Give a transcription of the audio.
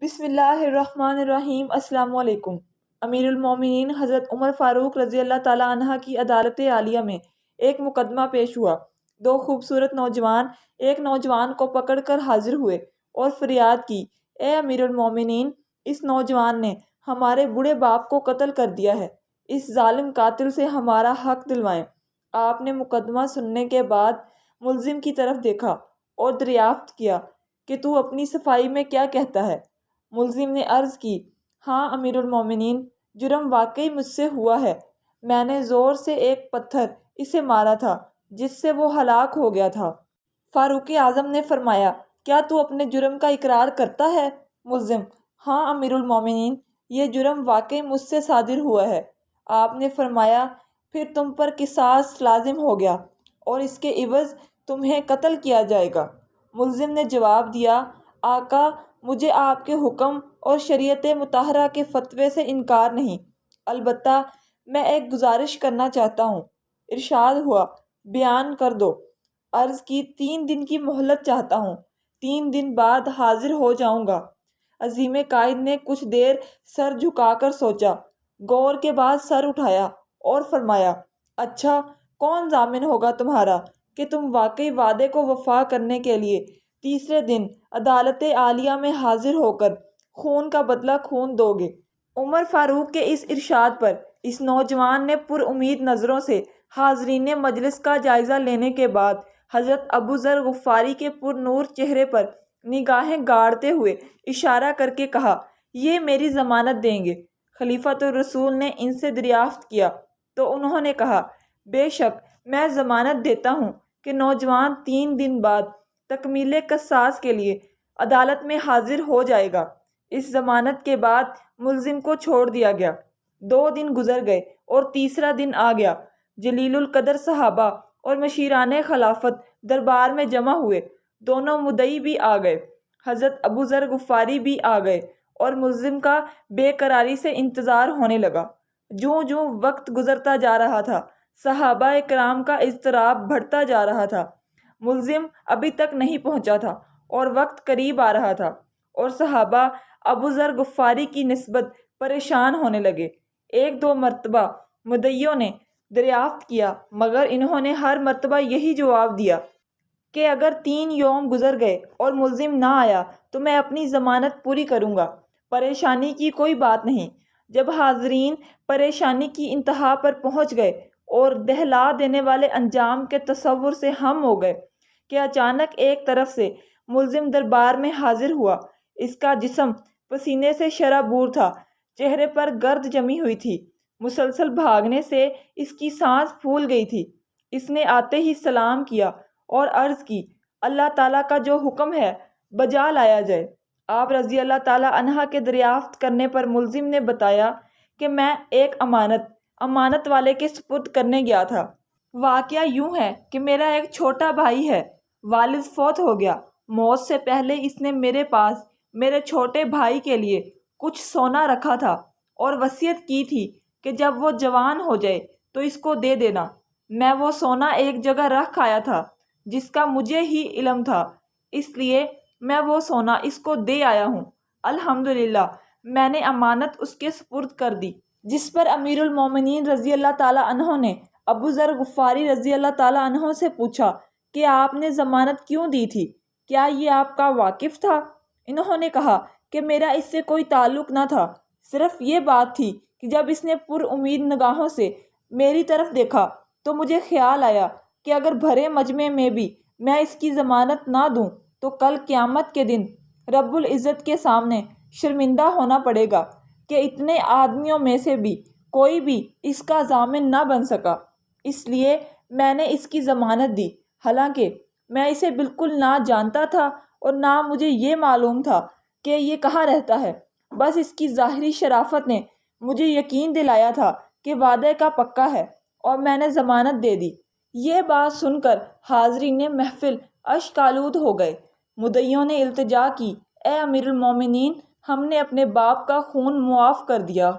بسم اللہ الرحمن الرحیم۔ السلام علیکم۔ امیر المومنین حضرت عمر فاروق رضی اللہ تعالیٰ عنہ کی عدالت عالیہ میں ایک مقدمہ پیش ہوا۔ دو خوبصورت نوجوان ایک نوجوان کو پکڑ کر حاضر ہوئے اور فریاد کی، اے امیر المومنین، اس نوجوان نے ہمارے بوڑھے باپ کو قتل کر دیا ہے، اس ظالم قاتل سے ہمارا حق دلوائیں۔ آپ نے مقدمہ سننے کے بعد ملزم کی طرف دیکھا اور دریافت کیا کہ تو اپنی صفائی میں کیا کہتا ہے؟ ملزم نے عرض کی، ہاں امیر المومنین، جرم واقعی مجھ سے ہوا ہے۔ میں نے زور سے ایک پتھر اسے مارا تھا جس سے وہ ہلاک ہو گیا تھا۔ فاروق اعظم نے فرمایا، کیا تو اپنے جرم کا اقرار کرتا ہے؟ ملزم، ہاں امیر المومنین، یہ جرم واقعی مجھ سے صادر ہوا ہے۔ آپ نے فرمایا، پھر تم پر قصاص لازم ہو گیا اور اس کے عوض تمہیں قتل کیا جائے گا۔ ملزم نے جواب دیا، آقا، مجھے آپ کے حکم اور شریعت مطہرہ کے فتوے سے انکار نہیں، البتہ میں ایک گزارش کرنا چاہتا ہوں۔ ارشاد ہوا، بیان کر دو۔ عرض کی، 3 دن کی مہلت چاہتا ہوں، 3 دن بعد حاضر ہو جاؤں گا۔ عظیم قائد نے کچھ دیر سر جھکا کر سوچا، غور کے بعد سر اٹھایا اور فرمایا، اچھا، کون ضامن ہوگا تمہارا کہ تم واقعی وعدے کو وفا کرنے کے لیے تیسرے دن عدالت عالیہ میں حاضر ہو کر خون کا بدلہ خون دو گے؟ عمر فاروق کے اس ارشاد پر اس نوجوان نے پر امید نظروں سے حاضرین مجلس کا جائزہ لینے کے بعد حضرت ابو ذر غفاری کے پر نور چہرے پر نگاہیں گاڑتے ہوئے اشارہ کر کے کہا، یہ میری ضمانت دیں گے۔ خلیفۃ الرسول نے ان سے دریافت کیا تو انہوں نے کہا، بے شک میں ضمانت دیتا ہوں کہ نوجوان 3 دن بعد تکمیل قصاص کے لیے عدالت میں حاضر ہو جائے گا۔ اس ضمانت کے بعد ملزم کو چھوڑ دیا گیا۔ 2 دن گزر گئے اور تیسرا دن آ گیا۔ جلیل القدر صحابہ اور مشیران خلافت دربار میں جمع ہوئے۔ دونوں مدعی بھی آ گئے، حضرت ابو ذر غفاری بھی آ گئے اور ملزم کا بے قراری سے انتظار ہونے لگا۔ جوں جوں وقت گزرتا جا رہا تھا، صحابہ کرام کا اضطراب بڑھتا جا رہا تھا۔ ملزم ابھی تک نہیں پہنچا تھا اور وقت قریب آ رہا تھا اور صحابہ ابو ذر غفاری کی نسبت پریشان ہونے لگے۔ 1-2 مرتبہ مدعیوں نے دریافت کیا، مگر انہوں نے ہر مرتبہ یہی جواب دیا کہ اگر 3 یوم گزر گئے اور ملزم نہ آیا تو میں اپنی ضمانت پوری کروں گا، پریشانی کی کوئی بات نہیں۔ جب حاضرین پریشانی کی انتہا پر پہنچ گئے اور دہلا دینے والے انجام کے تصور سے ہم ہو گئے کہ اچانک ایک طرف سے ملزم دربار میں حاضر ہوا۔ اس کا جسم پسینے سے شرابور تھا، چہرے پر گرد جمی ہوئی تھی، مسلسل بھاگنے سے اس کی سانس پھول گئی تھی۔ اس نے آتے ہی سلام کیا اور عرض کی، اللہ تعالیٰ کا جو حکم ہے بجا لایا جائے۔ آپ رضی اللہ تعالیٰ عنہ کے دریافت کرنے پر ملزم نے بتایا کہ میں ایک امانت والے کے سپرد کرنے گیا تھا۔ واقعہ یوں ہے کہ میرا ایک چھوٹا بھائی ہے، والد فوت ہو گیا۔ موت سے پہلے اس نے میرے پاس میرے چھوٹے بھائی کے لیے کچھ سونا رکھا تھا اور وصیت کی تھی کہ جب وہ جوان ہو جائے تو اس کو دے دینا۔ میں وہ سونا ایک جگہ رکھ آیا تھا جس کا مجھے ہی علم تھا، اس لیے میں وہ سونا اس کو دے آیا ہوں۔ الحمدللہ میں نے امانت اس کے سپرد کر دی۔ جس پر امیر المومنین رضی اللہ تعالیٰ عنہ نے ابو ذر غفاری رضی اللہ تعالیٰ عنہ سے پوچھا کہ آپ نے ضمانت کیوں دی تھی؟ کیا یہ آپ کا واقف تھا؟ انہوں نے کہا کہ میرا اس سے کوئی تعلق نہ تھا، صرف یہ بات تھی کہ جب اس نے پر امید نگاہوں سے میری طرف دیکھا تو مجھے خیال آیا کہ اگر بھرے مجمع میں بھی میں اس کی ضمانت نہ دوں تو کل قیامت کے دن رب العزت کے سامنے شرمندہ ہونا پڑے گا کہ اتنے آدمیوں میں سے بھی کوئی بھی اس کا ضامن نہ بن سکا، اس لیے میں نے اس کی ضمانت دی، حالانکہ میں اسے بالکل نہ جانتا تھا اور نہ مجھے یہ معلوم تھا کہ یہ کہاں رہتا ہے۔ بس اس کی ظاہری شرافت نے مجھے یقین دلایا تھا کہ وعدے کا پکا ہے اور میں نے ضمانت دے دی۔ یہ بات سن کر حاضرین محفل اشک آلود ہو گئے۔ مدعیوں نے التجا کی، اے امیر المومنین، ہم نے اپنے باپ کا خون معاف کر دیا۔